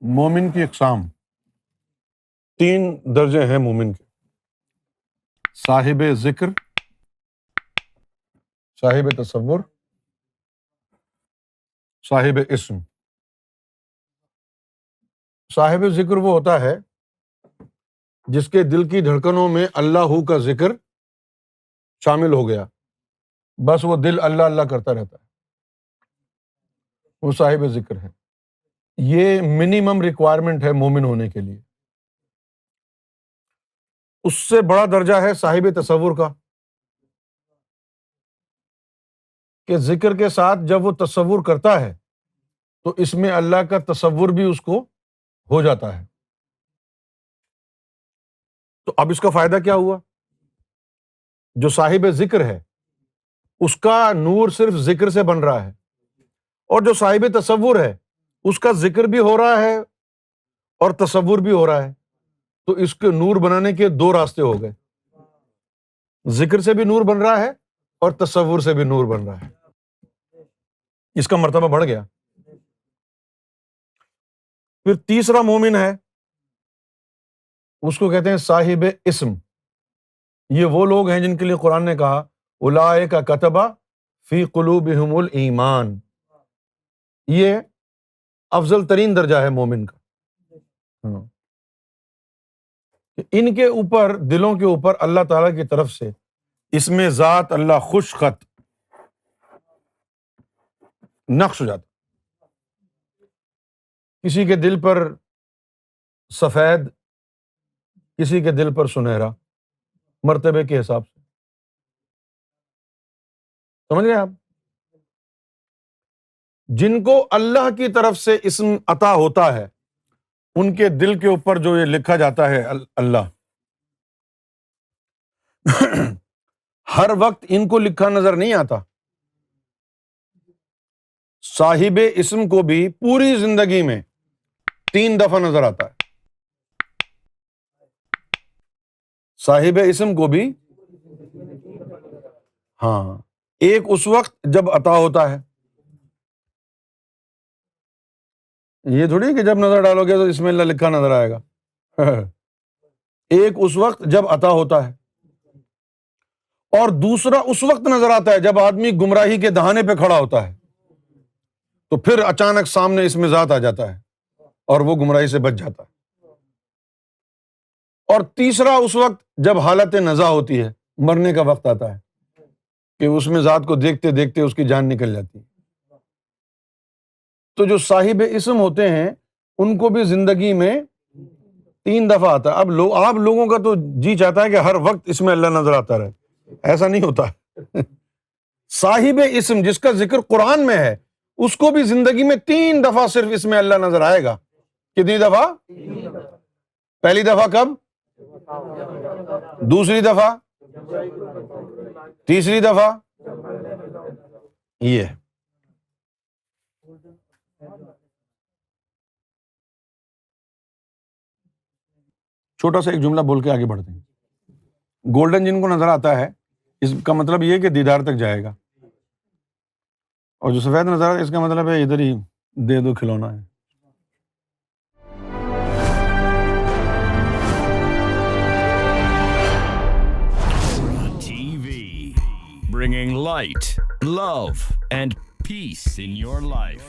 مومن کی اقسام، 3 درجے ہیں مومن کے: صاحب ذکر، صاحب تصور، صاحب اسم۔ صاحب ذکر وہ ہوتا ہے جس کے دل کی دھڑکنوں میں اللہ کا ذکر شامل ہو گیا، بس وہ دل اللہ اللہ کرتا رہتا ہے، وہ صاحب ذکر ہے۔ یہ منیمم ریکوائرمنٹ ہے مومن ہونے کے لیے۔ اس سے بڑا درجہ ہے صاحب تصور کا، کہ ذکر کے ساتھ جب وہ تصور کرتا ہے تو اس میں اللہ کا تصور بھی اس کو ہو جاتا ہے۔ تو اب اس کا فائدہ کیا ہوا؟ جو صاحب ذکر ہے اس کا نور صرف ذکر سے بن رہا ہے، اور جو صاحب تصور ہے اس کا ذکر بھی ہو رہا ہے اور تصور بھی ہو رہا ہے، تو اس کے نور بنانے کے 2 راستے ہو گئے، ذکر سے بھی نور بن رہا ہے اور تصور سے بھی نور بن رہا ہے، اس کا مرتبہ بڑھ گیا۔ پھر تیسرا مومن ہے، اس کو کہتے ہیں صاحب اسم۔ یہ وہ لوگ ہیں جن کے لیے قرآن نے کہا اولئک کتب فی قلوبہم الایمان۔ یہ افضل ترین درجہ ہے مومن کا، ان کے اوپر، دلوں کے اوپر اللہ تعالیٰ کی طرف سے اس میں ذات اللہ خوش خط نقش ہو جاتا۔ کسی کے دل پر سفید، کسی کے دل پر سنہرا، مرتبے کے حساب سے، سمجھ گئے آپ؟ جن کو اللہ کی طرف سے اسم عطا ہوتا ہے ان کے دل کے اوپر جو یہ لکھا جاتا ہے اللہ، ہر وقت ان کو لکھا نظر نہیں آتا۔ صاحب اسم کو بھی پوری زندگی میں 3 دفعہ نظر آتا ہے۔ صاحب اسم کو بھی، ہاں، ایک اس وقت جب عطا ہوتا ہے، یہ تھوڑی کہ جب نظر ڈالو گے تو اس میں اللہ لکھا نظر آئے گا۔ ایک اس وقت جب عطا ہوتا ہے، اور دوسرا اس وقت نظر آتا ہے جب آدمی گمراہی کے دہانے پہ کھڑا ہوتا ہے، تو پھر اچانک سامنے اس میں ذات آ جاتا ہے اور وہ گمراہی سے بچ جاتا ہے۔ اور تیسرا اس وقت جب حالت نزا ہوتی ہے، مرنے کا وقت آتا ہے، کہ اس میں ذات کو دیکھتے دیکھتے اس کی جان نکل جاتی ہے۔ تو جو صاحب اسم ہوتے ہیں ان کو بھی زندگی میں 3 دفعہ آتا ہے۔ اب آپ لوگوں کا تو جی چاہتا ہے کہ ہر وقت اس میں اللہ نظر آتا رہے، ایسا نہیں ہوتا۔ صاحب اسم جس کا ذکر قرآن میں ہے اس کو بھی زندگی میں 3 دفعہ صرف اس میں اللہ نظر آئے گا۔ کتنی دفعہ؟ پہلی دفعہ کب؟ دوسری دفعہ؟ تیسری دفعہ؟ یہ چھوٹا سا ایک جملہ بول کے آگے بڑھتے ہیں۔ گولڈن جن کو نظر آتا ہے اس کا مطلب یہ کہ دیدار تک جائے گا، اور جو سفید نظر آتا ہے اس کا مطلب ہے ادھر ہی دے دو کھلونا ہے۔ TV, bringing light, love, and peace in your life.